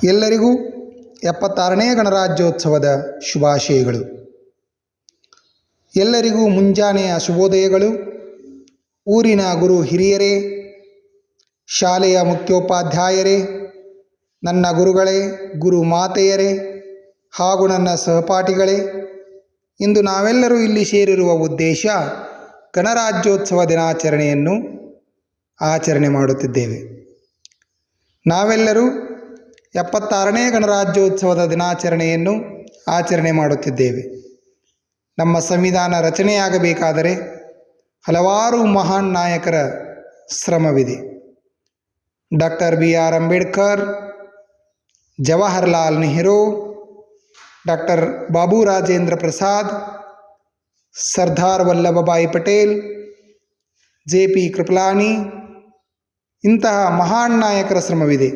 ಎಲ್ಲರಿಗೂ 76ನೇ ಗಣರಾಜ್ಯೋತ್ಸವದ ಶುಭಾಶಯಗಳು. ಎಲ್ಲರಿಗೂ ಮುಂಜಾನೆಯ ಶುಭೋದಯಗಳು. ಊರಿನ ಗುರು ಹಿರಿಯರೇ, ಶಾಲೆಯ ಮುಖ್ಯೋಪಾಧ್ಯಾಯರೇ, ನನ್ನ ಗುರುಗಳೇ, ಗುರು ಮಾತೆಯರೇ ಹಾಗೂ ನನ್ನ ಸಹಪಾಠಿಗಳೇ, ಇಂದು ನಾವೆಲ್ಲರೂ ಇಲ್ಲಿ ಸೇರಿರುವ ಉದ್ದೇಶ ಗಣರಾಜ್ಯೋತ್ಸವ ದಿನಾಚರಣೆಯನ್ನು ಆಚರಣೆ ಮಾಡುತ್ತಿದ್ದೇವೆ. ನಾವೆಲ್ಲರೂ 76ನೇ ಗಣರಾಜ್ಯೋತ್ಸವದ ದಿನಾಚರಣೆಯನ್ನು ಆಚರಣೆ ಮಾಡುತ್ತಿದ್ದೇವೆ. ನಮ್ಮ ಸಂವಿಧಾನ ರಚನೆಯಾಗಬೇಕಾದರೆ ಹಲವಾರು ಮಹಾನ್ ನಾಯಕರ ಶ್ರಮವಿದೆ. Doctor BR Ambedkar, Jawaharlal Nehru, doctor Babu Rajendra Prasad, Sardar Vallabhbhai Patel, JP Kripalani, ಇಂತಹ ಮಹಾನ್ ನಾಯಕರ ಶ್ರಮವಿದೆ.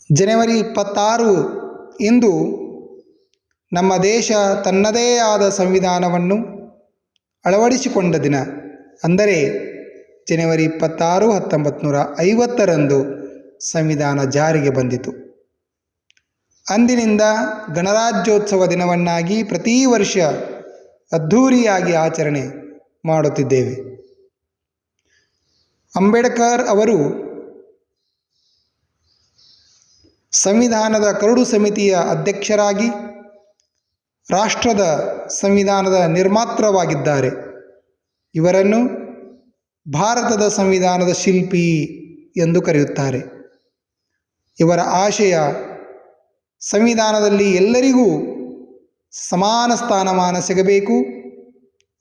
ಜನವರಿ 26 ಇಂದು ನಮ್ಮ ದೇಶ ತನ್ನದೇ ಆದ ಸಂವಿಧಾನವನ್ನು ಅಳವಡಿಸಿಕೊಂಡ ದಿನ. ಅಂದರೆ ಜನವರಿ 26, 1950ರಂದು ಸಂವಿಧಾನ ಜಾರಿಗೆ ಬಂದಿತು. ಅಂದಿನಿಂದ ಗಣರಾಜ್ಯೋತ್ಸವ ದಿನವನ್ನಾಗಿ ಪ್ರತಿ ವರ್ಷ ಅದ್ಧೂರಿಯಾಗಿ ಆಚರಣೆ ಮಾಡುತ್ತಿದ್ದೇವೆ. ಅಂಬೇಡ್ಕರ್ ಅವರು ಸಂವಿಧಾನದ ಕರಡು ಸಮಿತಿಯ ಅಧ್ಯಕ್ಷರಾಗಿ ರಾಷ್ಟ್ರದ ಸಂವಿಧಾನದ ನಿರ್ಮಾತೃವಾಗಿದ್ದಾರೆ. ಇವರನ್ನು ಭಾರತದ ಸಂವಿಧಾನದ ಶಿಲ್ಪಿ ಎಂದು ಕರೆಯುತ್ತಾರೆ. ಇವರ ಆಶಯ ಸಂವಿಧಾನದಲ್ಲಿ ಎಲ್ಲರಿಗೂ ಸಮಾನ ಸ್ಥಾನಮಾನ ಸಿಗಬೇಕು,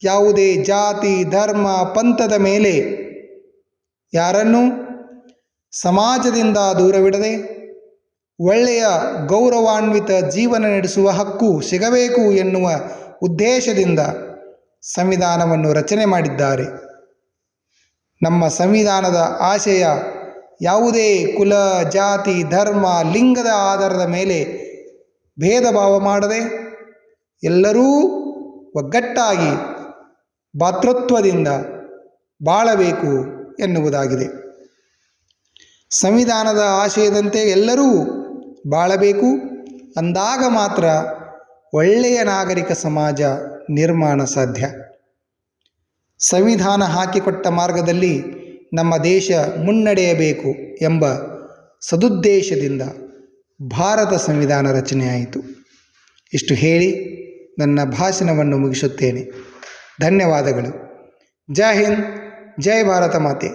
ಯಾವುದೇ ಜಾತಿ, ಧರ್ಮ, ಪಂಥದ ಮೇಲೆ ಯಾರನ್ನೂ ಸಮಾಜದಿಂದ ದೂರವಿಡದೆ ಒಳ್ಳೆಯ ಗೌರವಾನ್ವಿತ ಜೀವನ ನಡೆಸುವ ಹಕ್ಕು ಸಿಗಬೇಕು ಎನ್ನುವ ಉದ್ದೇಶದಿಂದ ಸಂವಿಧಾನವನ್ನು ರಚನೆ ಮಾಡಿದ್ದಾರೆ. ನಮ್ಮ ಸಂವಿಧಾನದ ಆಶಯ ಯಾವುದೇ ಕುಲ, ಜಾತಿ, ಧರ್ಮ, ಲಿಂಗದ ಆಧಾರದ ಮೇಲೆ ಭೇದ ಭಾವ ಮಾಡದೆ ಎಲ್ಲರೂ ಒಗ್ಗಟ್ಟಾಗಿ ಭ್ರಾತೃತ್ವದಿಂದ ಬಾಳಬೇಕು ಎನ್ನುವುದಾಗಿದೆ. ಸಂವಿಧಾನದ ಆಶಯದಂತೆ ಎಲ್ಲರೂ ಬಾಳಬೇಕು ಅಂದಾಗ ಮಾತ್ರ ಒಳ್ಳೆಯ ನಾಗರಿಕ ಸಮಾಜ ನಿರ್ಮಾಣ ಸಾಧ್ಯ. ಸಂವಿಧಾನ ಹಾಕಿಕೊಟ್ಟ ಮಾರ್ಗದಲ್ಲಿ ನಮ್ಮ ದೇಶ ಮುನ್ನಡೆಯಬೇಕು ಎಂಬ ಸದುದ್ದೇಶದಿಂದ ಭಾರತ ಸಂವಿಧಾನ ರಚನೆಯಾಯಿತು. ಇಷ್ಟು ಹೇಳಿ ನನ್ನ ಭಾಷಣವನ್ನು ಮುಗಿಸುತ್ತೇನೆ. ಧನ್ಯವಾದಗಳು. ಜೈ ಹಿಂದ್, ಜೈ ಭಾರತ ಮಾತೆ.